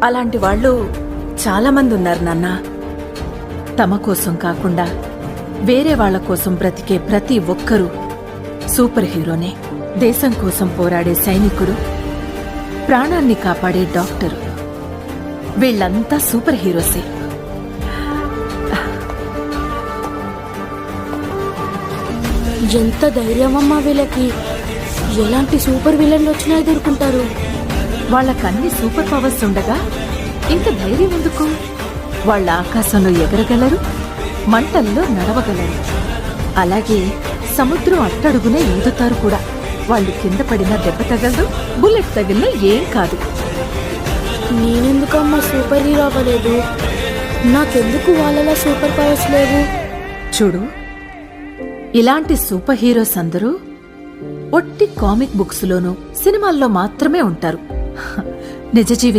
అలాంటి వాళ్ళు చాలా మంది ఉన్నారు నాన్న. తమ కోసం కాకుండా వేరే వాళ్ల కోసం బ్రతికే ప్రతి ఒక్కరూ సూపర్ హీరోనే. దేశం కోసం పోరాడే సైనికుడు, ప్రాణాన్ని కాపాడే డాక్టరు, వీళ్ళంతా సూపర్ హీరోసే. ఎంత ధైర్యమమ్మా వీళ్ళకి! ఎలాంటి సూపర్ విలన్లు వచ్చినా ఎదుర్కొంటారు. వాళ్ళకన్ని సూపర్ పవర్స్ ఉండగా ఇంత ధైర్యం ఎందుకు? వాళ్ళ ఆకాశంలో ఎగరగలరు, మంటల్లో నడవగలరు, అలాగే సముద్రం అట్టడుగునే ఈదుతారు కూడా. వాళ్ళు కింద పడినా దెబ్బ తగలదు, బుల్లెట్ తగిలినా ఏం కాదు. నేనెందుకమ్మా సూపర్ హీరో అవ్వలేదు? నాకెందుకు వాళ్ళలా సూపర్ పవర్స్ లేవు? చూడు, ఇలాంటి సూపర్ హీరోస్ అందరూ ఒట్టి కామిక్ బుక్స్ లోనూ సినిమాల్లో మాత్రమే ఉంటారు. నిజ జీవితం